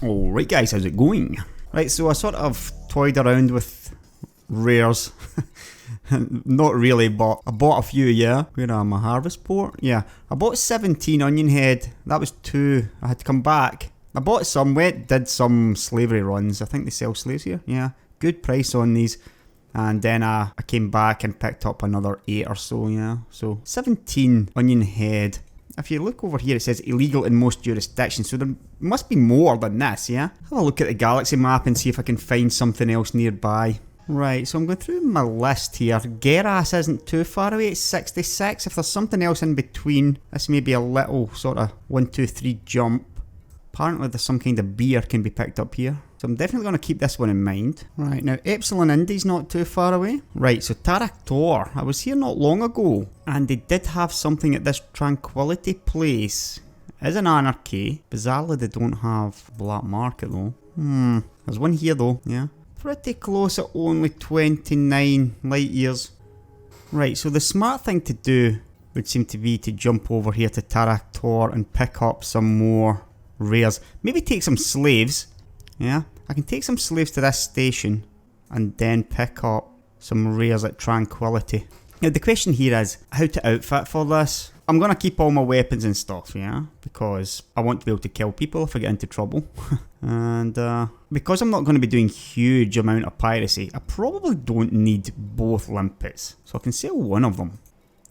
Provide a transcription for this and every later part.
Alright guys, how's it going? Right, so I sort of toyed around with rares. Not really, but I bought a few, yeah. Where am I? Harvest port? Yeah. I bought 17 onion head. That was 2. I had to come back. I bought some, did some slavery runs. I think they sell slaves here. Yeah. Good price on these. And then I came back and picked up another 8 or so, yeah. So 17 onion head. If you look over here, it says illegal in most jurisdictions, so there must be more than this, yeah? Have a look at the galaxy map and see if I can find something else nearby. Right, so I'm going through my list here. Geras isn't too far away, it's 66. If there's something else in between, this may be a little sort of 1, 2, 3 jump. Apparently there's some kind of beer can be picked up here. So I'm definitely going to keep this one in mind. Right, now Epsilon Indy's not too far away. Right, so Taraktor. I was here not long ago. And they did have something at this Tranquility place. It is an anarchy. Bizarrely they don't have black market though. There's one here though, yeah. Pretty close at only 29 light years. Right, so the smart thing to do would seem to be to jump over here to Taraktor and pick up some more rares. Maybe take some slaves. Yeah, I can take some slaves to this station and then pick up some rares at Tranquility. Now the question here is how to outfit for this. I'm going to keep all my weapons and stuff, yeah, because I want to be able to kill people if I get into trouble. And because I'm not going to be doing huge amount of piracy, I probably don't need both limpets. So I can sell one of them.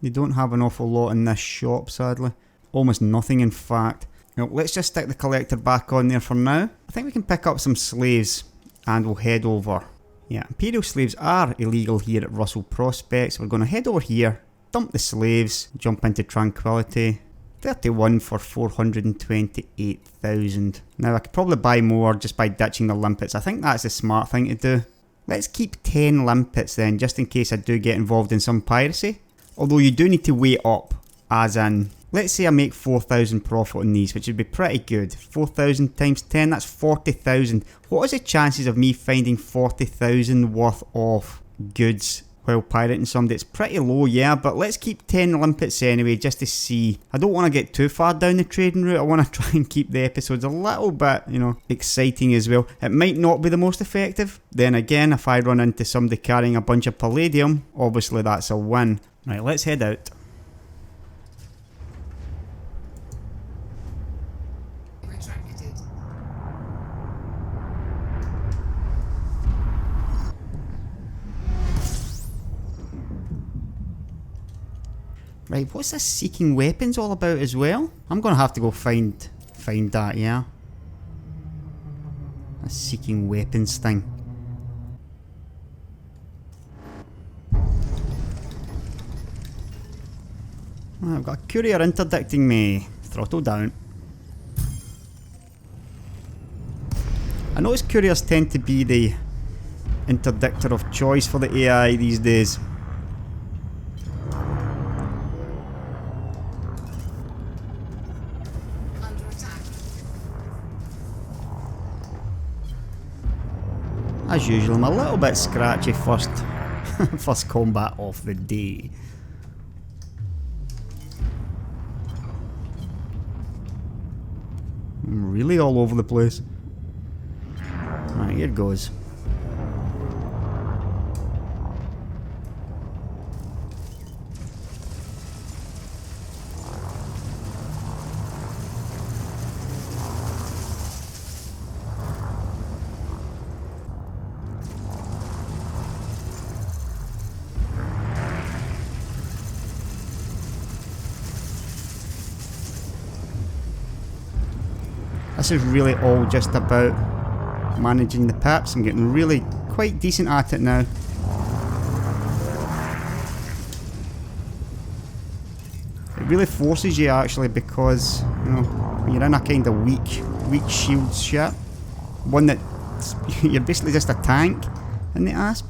They don't have an awful lot in this shop, sadly. Almost nothing, in fact. Now, let's just stick the collector back on there for now. I think we can pick up some slaves and we'll head over. Yeah, Imperial slaves are illegal here at Russell Prospects. We're going to head over here, dump the slaves, jump into Tranquility. 31 for 428,000. Now, I could probably buy more just by ditching the limpets. I think that's the smart thing to do. Let's keep 10 limpets then, just in case I do get involved in some piracy. Although you do need to weigh up, as in... Let's say I make 4,000 profit on these, which would be pretty good. 4,000 times 10, that's 40,000. What is the chances of me finding 40,000 worth of goods while pirating somebody? It's pretty low, yeah, but let's keep 10 limpets anyway, just to see. I don't want to get too far down the trading route. I want to try and keep the episodes a little bit, you know, exciting as well. It might not be the most effective. Then again, if I run into somebody carrying a bunch of palladium, obviously that's a win. Right, let's head out. Right, what's this seeking weapons all about as well? I'm gonna have to go find that, yeah. A seeking weapons thing. Right, I've got a courier interdicting me. Throttle down. I notice couriers tend to be the interdictor of choice for the AI these days. As usual, I'm a little bit scratchy first combat of the day. I'm really all over the place. Right, here it goes. This is really all just about managing the pips. I'm getting really quite decent at it now. It really forces you actually, because you know you're in a kind of weak shield ship. One that you're basically just a tank in the ASP.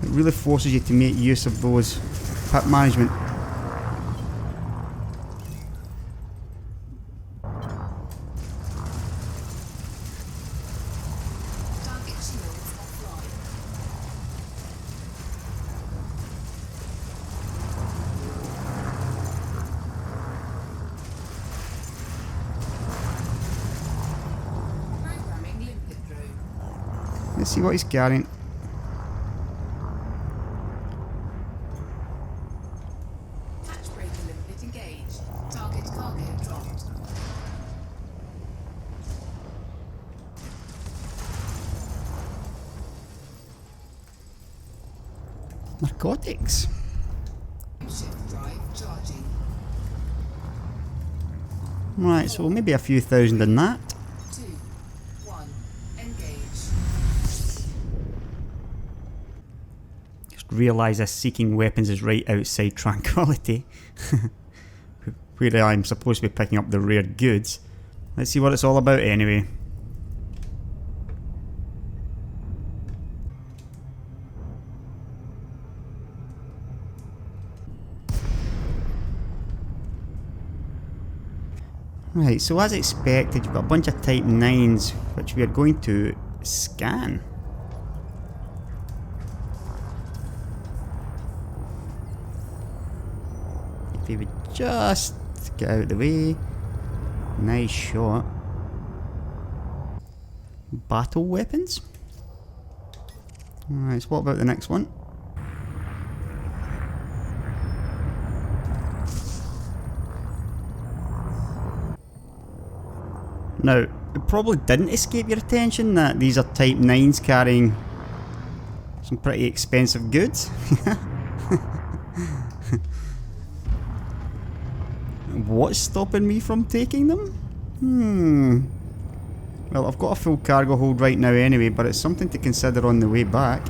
It really forces you to make use of those pip management. Let's see what he's carrying. Narcotics. Right, so maybe a few thousand in that. 2, 1, engage. Just realise this seeking weapons is right outside Tranquility. Where I'm supposed to be picking up the rare goods. Let's see what it's all about anyway. Right, so as expected, you've got a bunch of Type 9s which we are going to scan. If we would just get out of the way. Nice shot. Battle weapons? Alright, so what about the next one? Now, it probably didn't escape your attention that these are Type 9s carrying some pretty expensive goods. What's stopping me from taking them? Well, I've got a full cargo hold right now anyway, but it's something to consider on the way back.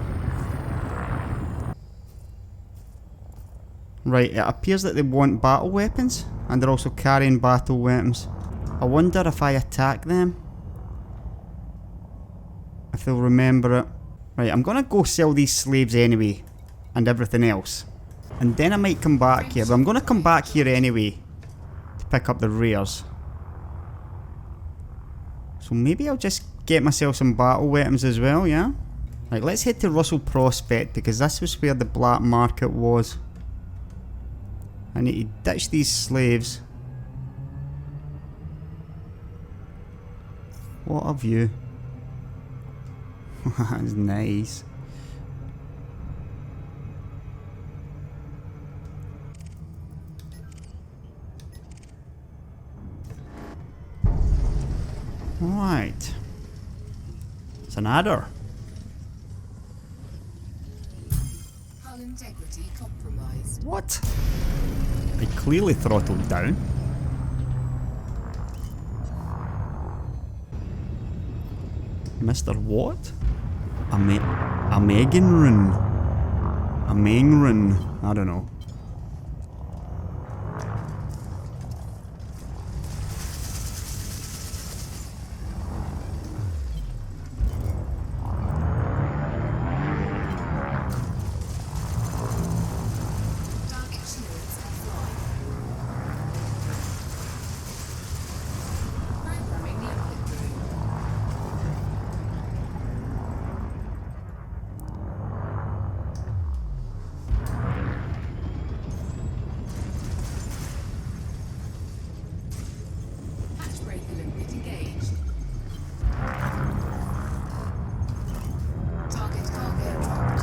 Right, it appears that they want battle weapons, and they're also carrying battle weapons. I wonder if I attack them, if they'll remember it. Right, I'm gonna go sell these slaves anyway, and everything else. And then I might come back here, but I'm gonna come back here anyway, to pick up the rares. So maybe I'll just get myself some battle weapons as well, yeah? Right, let's head to Russell Prospect, because this was where the black market was. I need to ditch these slaves. What a view. That's nice. Right. It's an adder. Hull integrity compromised. What? I clearly throttled down. Mr. What? A Meganrun. A Mengrun. I don't know. Target shields offline. Programming liquid room. Hatchbreaker limpet engaged. Target cargo dropped.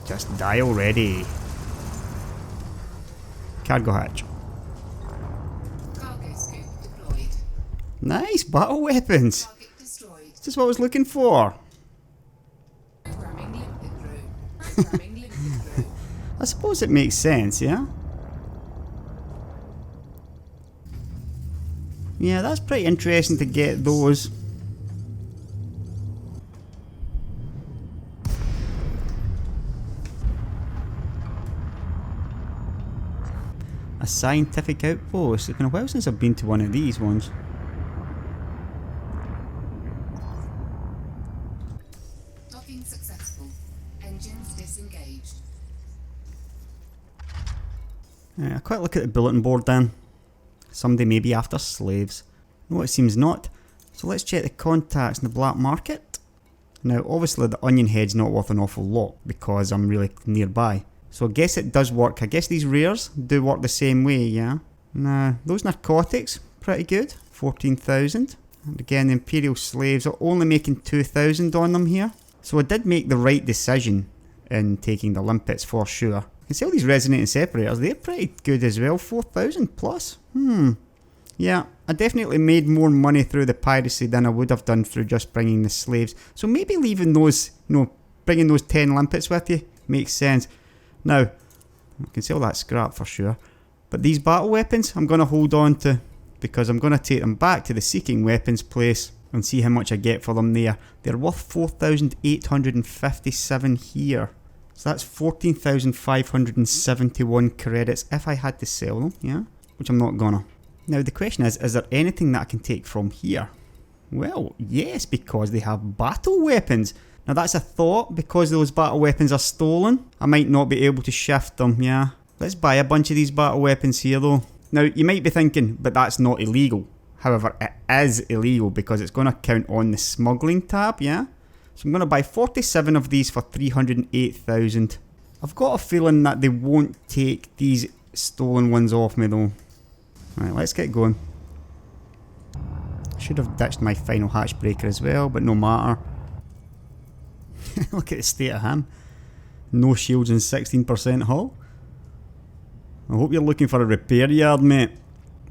Just die already. Cargo hatch. Cargo scoop deployed. Nice battle weapons. Target destroyed. Just what I was looking for. Programming limpet room. Programming limpet room. I suppose it makes sense, yeah? Yeah, that's pretty interesting to get those. A scientific outpost. It's been a while since I've been to one of these ones. Docking successful. Engines disengaged. Yeah, a quick look at the bulletin board then. Somebody may be after slaves. No, it seems not. So let's check the contacts in the black market. Now, obviously the onion head's not worth an awful lot because I'm really nearby. So I guess it does work. I guess these rares do work the same way, yeah? Now, those narcotics, pretty good. 14,000. And again, the Imperial slaves are only making 2,000 on them here. So I did make the right decision in taking the limpets for sure. You can see all these resonating separators, they're pretty good as well. 4,000 plus. Yeah, I definitely made more money through the piracy than I would have done through just bringing the slaves. So maybe leaving those, bringing those 10 limpets with you makes sense. Now, I can sell that scrap for sure. But these battle weapons, I'm going to hold on to because I'm going to take them back to the seeking weapons place and see how much I get for them there. They're worth 4,857 here. So that's 14,571 credits if I had to sell them, yeah? Which I'm not gonna. Now the question is there anything that I can take from here? Well, yes, because they have battle weapons. Now that's a thought, because those battle weapons are stolen, I might not be able to shift them, yeah? Let's buy a bunch of these battle weapons here though. Now you might be thinking, but that's not illegal. However, it is illegal because it's going to count on the smuggling tab, yeah? So I'm going to buy 47 of these for 308,000. I've got a feeling that they won't take these stolen ones off me though. Right, let's get going. I should have ditched my final hatch breaker as well, but no matter. Look at the state of him. No shields and 16% hull. I hope you're looking for a repair yard, mate.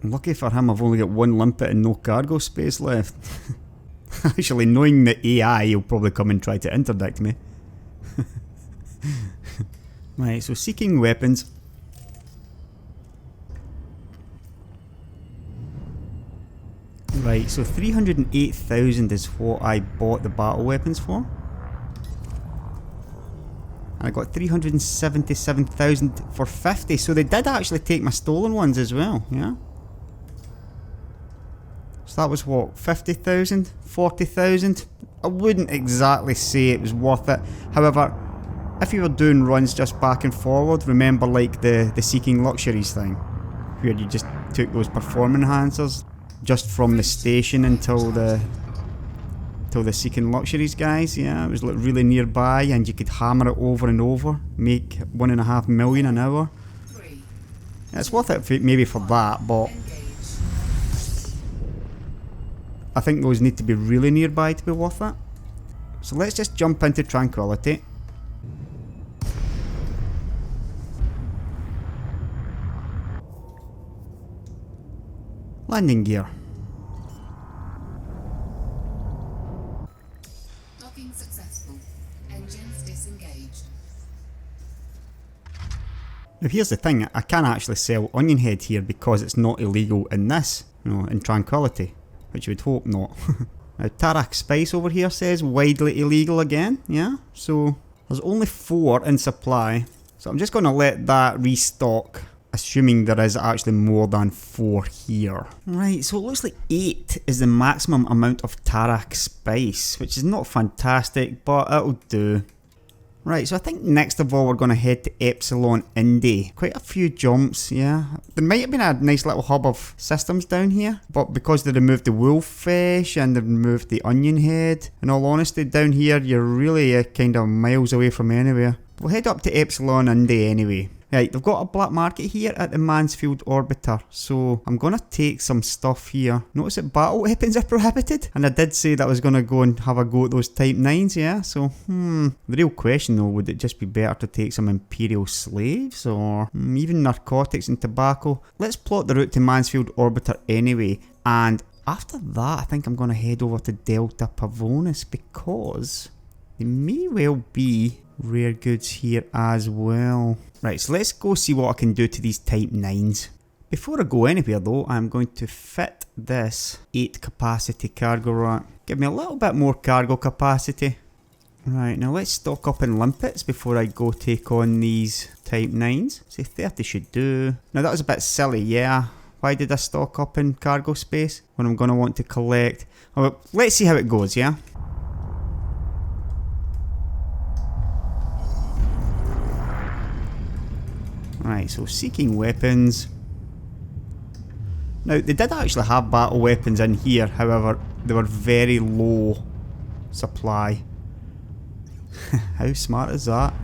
Lucky for him, I've only got one limpet and no cargo space left. Actually, knowing the AI, he'll probably come and try to interdict me. Right, so seeking weapons. Right, so 308,000 is what I bought the battle weapons for. And I got 377,000 for 50, so they did actually take my stolen ones as well, yeah? So that was what, 50,000? 40,000? I wouldn't exactly say it was worth it. However, if you were doing runs just back and forward, remember like the Seeking Luxuries thing, where you just took those perform enhancers just from the station until the Seeking Luxuries guys, yeah, it was like really nearby and you could hammer it over and over, make 1.5 million an hour. It's worth it maybe for that, but I think those need to be really nearby to be worth it. So let's just jump into Tranquility. Landing gear. Docking successful. Engines disengaged. Now here's the thing, I can't actually sell Onion Head here because it's not illegal in this, in Tranquility, which you would hope not. Now Tarak Spice over here says widely illegal again, yeah, so there's only 4 in supply, so I'm just going to let that restock, assuming there is actually more than 4 here. Right, so it looks like 8 is the maximum amount of Tarak Spice, which is not fantastic, but it'll do. Right, so I think next of all we're going to head to Epsilon Indy. Quite a few jumps, yeah. There might have been a nice little hub of systems down here, but because they removed the wolffish and they removed the onion head, in all honesty, down here you're really kind of miles away from anywhere. We'll head up to Epsilon Indy anyway. Right, they've got a black market here at the Mansfield Orbiter, so I'm going to take some stuff here. Notice that battle weapons are prohibited, and I did say that I was going to go and have a go at those Type 9s, yeah? So, the real question though, would it just be better to take some Imperial slaves, or even narcotics and tobacco? Let's plot the route to Mansfield Orbiter anyway, and after that I think I'm going to head over to Delta Pavonis, because there may well be rare goods here as well. Right, so let's go see what I can do to these Type 9s. Before I go anywhere though, I'm going to fit this 8 capacity cargo rack. Give me a little bit more cargo capacity. Right, now let's stock up in limpets before I go take on these Type 9s. Say 30 should do. Now that was a bit silly, yeah. Why did I stock up in cargo space when I'm going to want to collect? Oh, let's see how it goes, yeah? Right, so seeking weapons. Now, they did actually have battle weapons in here, however, they were very low supply. How smart is that?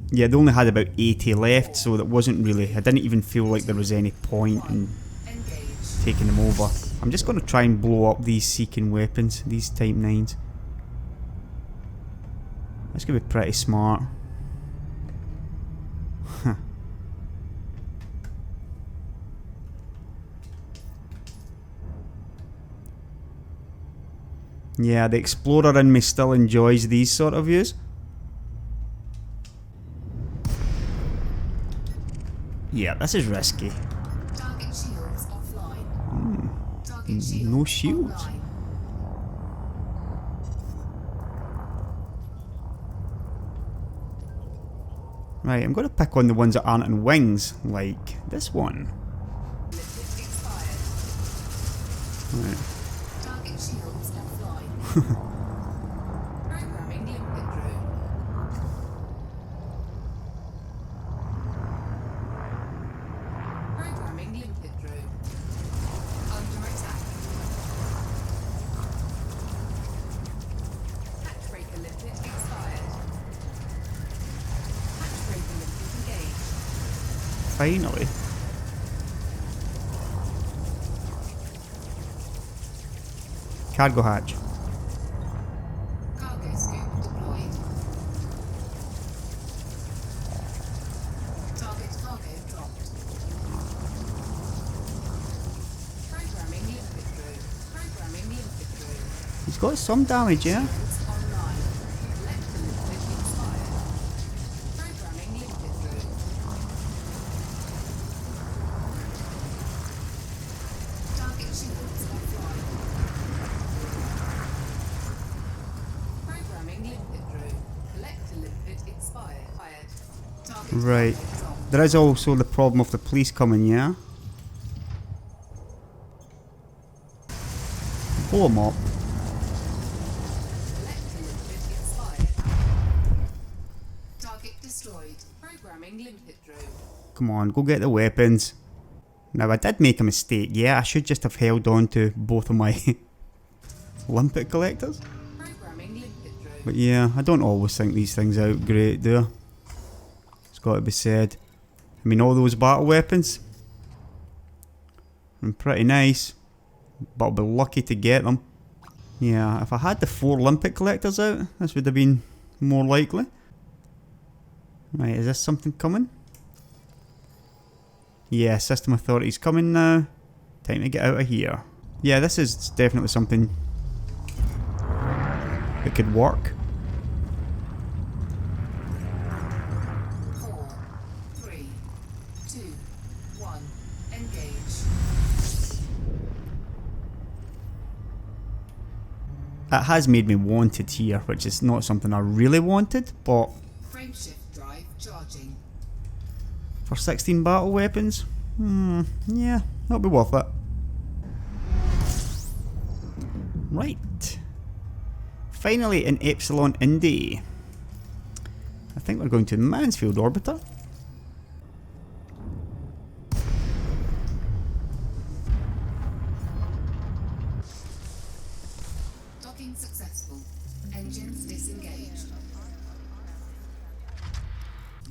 Yeah, they only had about 80 left, so that wasn't really... I didn't even feel like there was any point in taking them over. I'm just going to try and blow up these seeking weapons, these Type 9s. That's going to be pretty smart. Huh. Yeah, the explorer in me still enjoys these sort of views. Yeah, this is risky. Target shields offline. Target shields No shields. online. Right, I'm going to pick on the ones that aren't in wings, like this one. Limit expired. Right. Target shields offline. Programming limpet drone. Programming limpet drone. Under attack. Hatchbreaker limpet expired. Hatchbreaker limpet engaged. Finally. Cargo hatch. Cargo scoop deployed. Target cargo dropped. Programming limpet drone. Programming limpet drone. He's got some damage, yeah? Shields online. Lecter limpet expired. Programming limpet drone. Target shields offline. Programming limpet drone. Lecter limpet expired. Target Right. cargo dropped. There is also the problem of the police coming, yeah? Blow them up. Lecter limpet expired. Target destroyed. Programming limpet drone. Come on, go get the weapons. Now, I did make a mistake, yeah? I should just have held on to both of my limpet collectors. Programming limpet drone. But yeah, I don't always think these things out great, do I? It's got to be said. I mean, all those battle weapons, are pretty nice, but I'll be lucky to get them. Yeah, if I had the 4 limpet collectors out, this would have been more likely. Right, is this something coming? Yeah, system authority's coming now. Time to get out of here. Yeah, this is definitely something that could work. 4, 3, 2, 1. Engage. It has made me wanted here, which is not something I really wanted, but Frameshift drive charging. for 16 battle weapons, yeah, that'll be worth it. Right. Finally in Epsilon Indy. I think we're going to Mansfield Orbiter. Docking successful. Engines disengaged.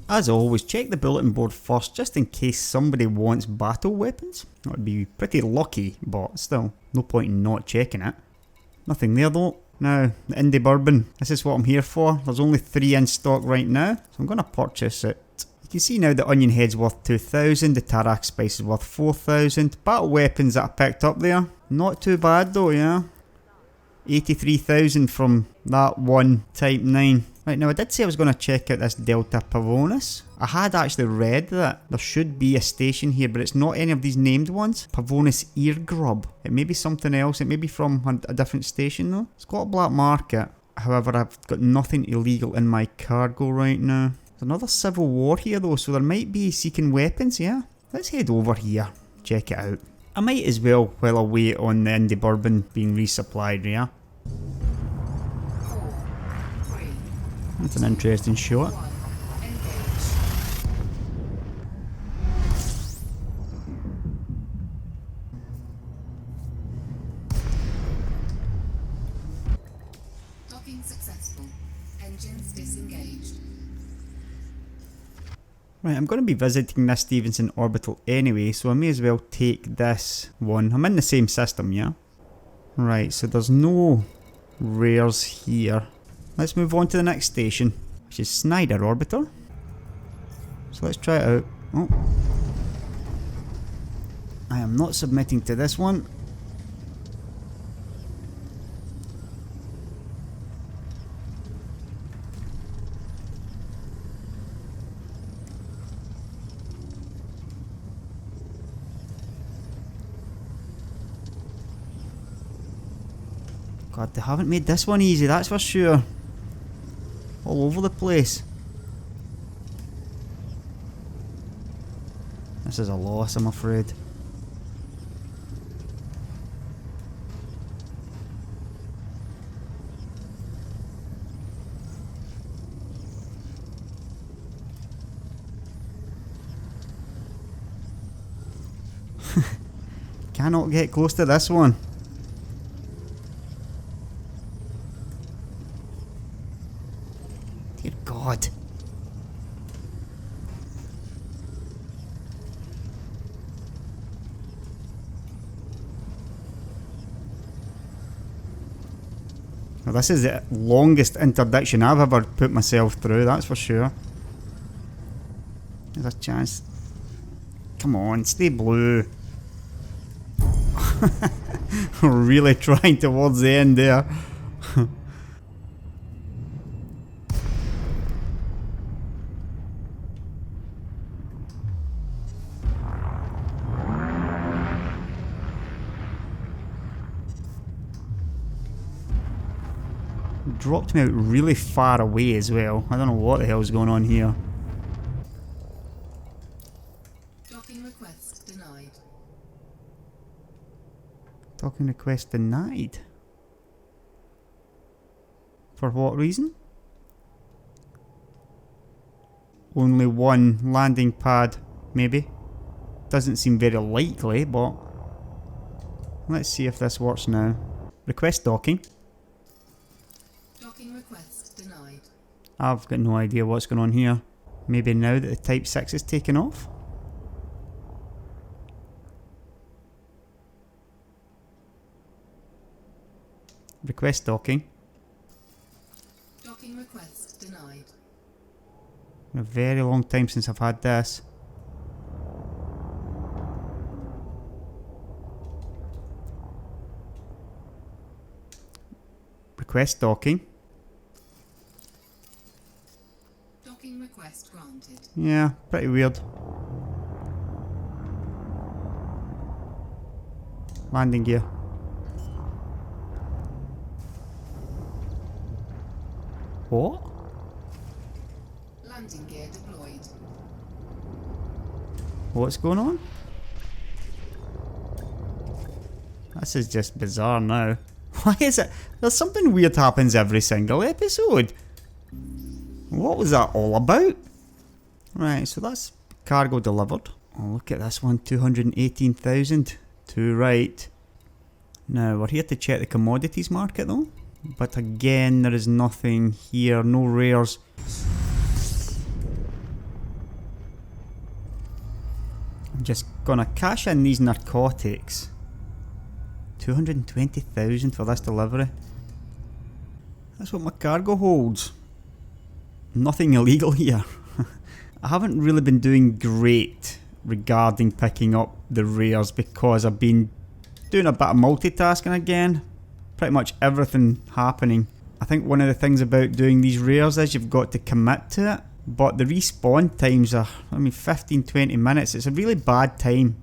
As always, check the bulletin board first, just in case somebody wants battle weapons. That would be pretty lucky, but still, no point in not checking it. Nothing there though. Now, the Indie Bourbon, this is what I'm here for. There's only 3 in stock right now, so I'm going to purchase it. You can see now the Onion Head's worth 2,000, the Tarak Spice is worth 4,000. Battle weapons that I picked up there, not too bad though, yeah. 83,000 from that one Type 9. Right, now I did say I was going to check out this Delta Pavonis. I had actually read that there should be a station here, but it's not any of these named ones. Pavonis Ear Grub. It may be something else. It may be from a different station though. It's got a black market. However, I've got nothing illegal in my cargo right now. There's another civil war here though, so there might be seeking weapons, yeah? Let's head over here, check it out. I might as well while I wait on the Indie Bourbon being resupplied, yeah? 4, 3, That's an interesting shot. 1. Engage. Docking successful. Engines disengaged. Right, I'm going to be visiting this Stevenson orbital anyway, so I may as well take this one. I'm in the same system, yeah? Right, so there's no rares here. Let's move on to the next station, which is Snyder Orbiter. So let's try it out. Oh. I am not submitting to this one. God, they haven't made this one easy, that's for sure. All over the place. This is a loss, I'm afraid. Cannot get close to this one. Dear God. Now this is the longest interdiction I've ever put myself through, that's for sure. There's a chance. Come on, stay blue. Really trying towards the end there. Dropped me out really far away as well. I don't know what the hell's going on here. Docking request denied. Docking request denied. For what reason? Only one landing pad, maybe. Doesn't seem very likely, but let's see if this works now. Request docking. Docking request denied. I've got no idea what's going on here. Maybe now that the Type 6 is taken off? Request docking. Docking request denied. A very long time since I've had this. Request docking. Docking request granted. Yeah, pretty weird. Landing gear. What? Landing gear deployed. What's going on? This is just bizarre now. Why is it? There's something weird happens every single episode. What was that all about? Right, so that's cargo delivered. Oh, look at this one, 218,000. Too right. Now, we're here to check the commodities market though. But again, there is nothing here, no rares. I'm just gonna cash in these narcotics. 220,000 for this delivery. That's what my cargo holds. Nothing illegal here. I haven't really been doing great regarding picking up the rares because I've been doing a bit of multitasking again. Pretty much everything happening. I think one of the things about doing these rares is you've got to commit to it. But the respawn times are, 15-20 minutes. It's a really bad time,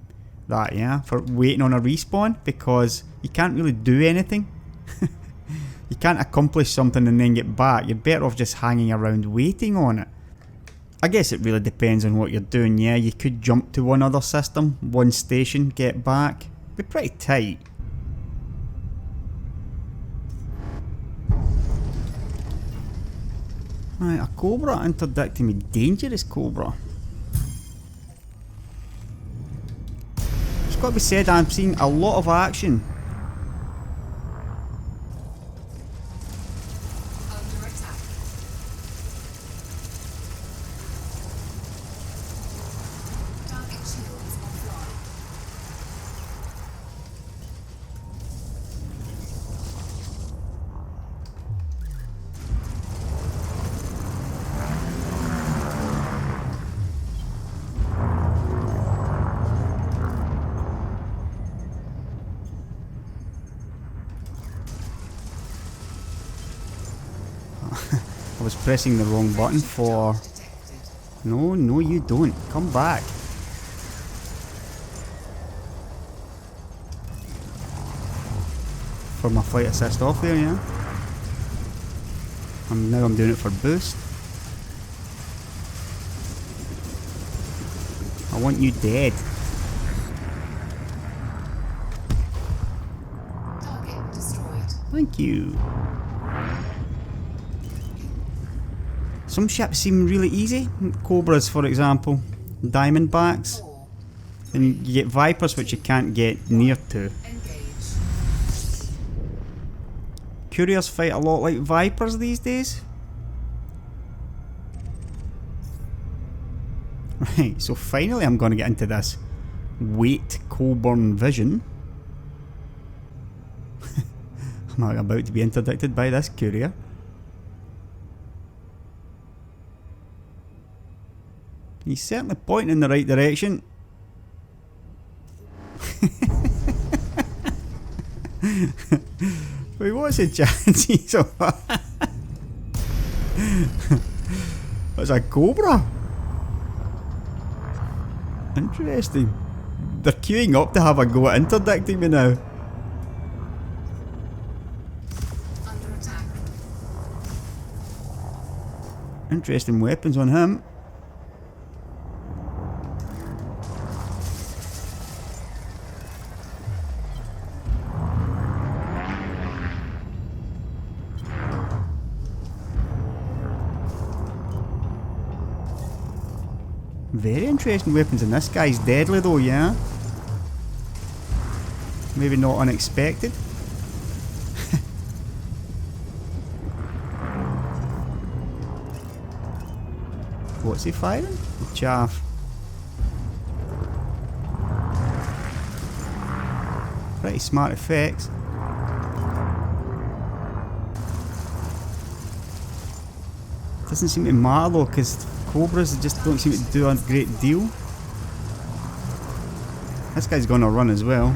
that, yeah, for waiting on a respawn because you can't really do anything. You can't accomplish something and then get back. You're better off just hanging around waiting on it. I guess it really depends on what you're doing, yeah. You could jump to one other system, one station, get back. Be pretty tight. Right, a Cobra interdicting me. Dangerous Cobra. It's got to be said, I'm seeing a lot of action. Under attack. pressing the wrong button for... No, no you don't. Come back. For my flight assist off there, yeah. And now I'm doing it for boost. I want you dead. Target destroyed. Thank you. Some ships seem really easy. Cobras, for example. Diamondbacks. 4. And you get Vipers, which you can't get near to. Engage. Couriers fight a lot like Vipers these days. Right, so finally I'm going to get into this Wait Coburn vision. I'm about to be interdicted by this courier. He's certainly pointing in the right direction. Wait, what's the chances of that? That's a Cobra. Interesting. They're queuing up to have a go at interdicting me now. Under attack. Interesting weapons on him. Very interesting weapons, and this guy's deadly though, yeah? Maybe not unexpected. What's he firing? The chaff. Pretty smart effects. Doesn't seem to matter though, because Cobras just don't seem to do a great deal. This guy's gonna run as well.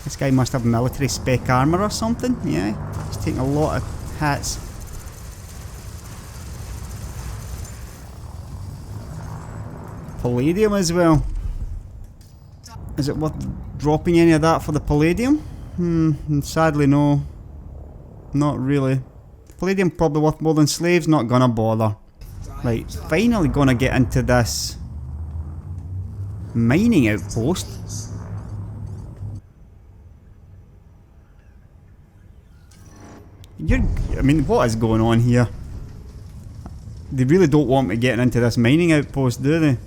This guy must have military spec armour or something, yeah. He's taking a lot of hats. Palladium as well. Is it worth dropping any of that for the Palladium? Sadly no. Not really. Palladium probably worth more than slaves, not gonna bother. Right, finally gonna get into this mining outpost. I mean, what is going on here? They really don't want me getting into this mining outpost, do they?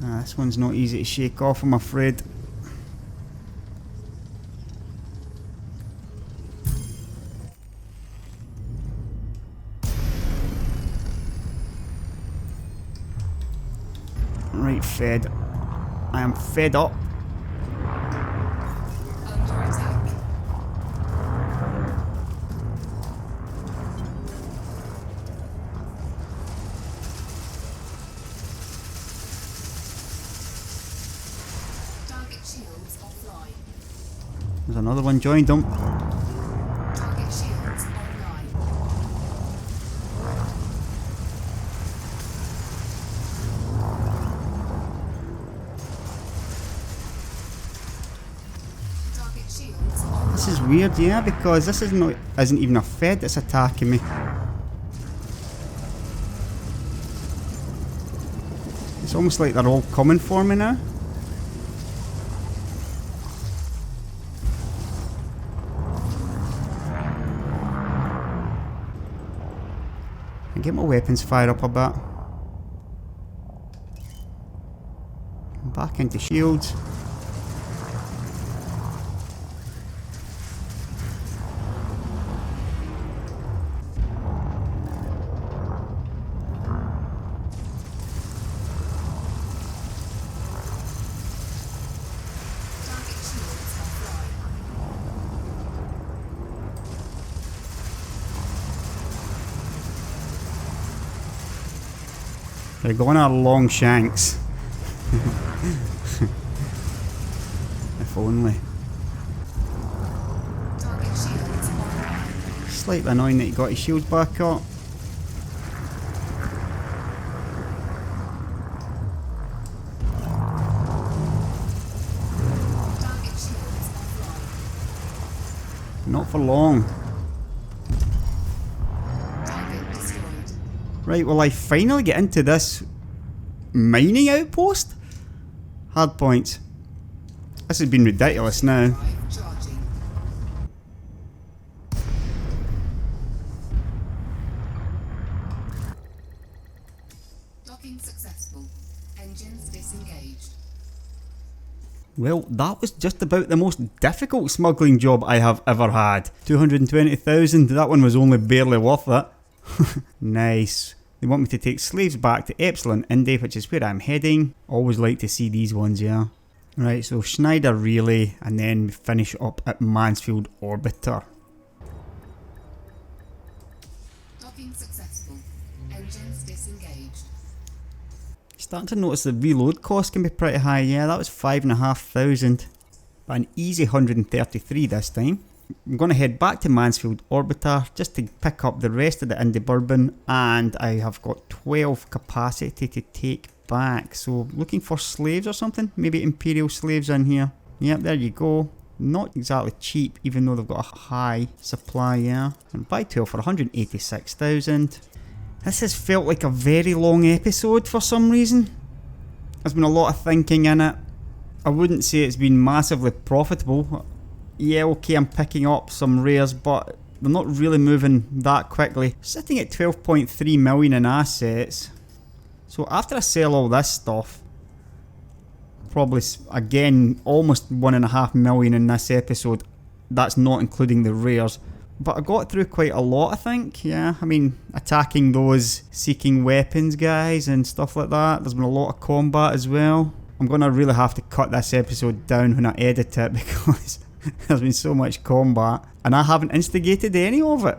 This one's not easy to shake off, I'm afraid. Right, fed. I am fed up. Under attack. Target shields offline. There's another one joined them. Target shields online. Target shields online. This is weird, yeah, because this isn't even a Fed that's attacking me. It's almost like they're all coming for me now. I get my weapons fired up a bit. Back into shields. They're going our long shanks. If only. Target shields online. Slightly annoying that he got his shields back up. Target shields offline. Not for long. Target destroyed. Right, will I finally get into this mining outpost? Hard points. This has been ridiculous now. Drive charging. Docking successful. Engines disengaged. Well, that was just about the most difficult smuggling job I have ever had. 220,000, that one was only barely worth it. Nice. They want me to take slaves back to Epsilon, Indy, which is where I'm heading. Always like to see these ones, yeah. Right, so Schneider Relay, and then we finish up at Mansfield Orbiter. Docking successful. Engines disengaged. Starting to notice the reload cost can be pretty high, yeah, that was 5,500. But an easy 133 this time. I'm going to head back to Mansfield Orbiter just to pick up the rest of the Indy Bourbon, and I have got 12 capacity to take back. So looking for slaves or something, maybe Imperial slaves in here. Yep, there you go. Not exactly cheap, even though they've got a high supply, yeah. And buy 12 for 186,000. This has felt like a very long episode for some reason. There's been a lot of thinking in it. I wouldn't say it's been massively profitable. Yeah, okay, I'm picking up some rares, but they're not really moving that quickly. Sitting at 12.3 million in assets. So after I sell all this stuff, probably again almost 1.5 million in this episode. That's not including the rares. But I got through quite a lot, I think. Yeah, I mean, attacking those seeking weapons guys and stuff like that. There's been a lot of combat as well. I'm going to really have to cut this episode down when I edit it because there's been so much combat and I haven't instigated any of it.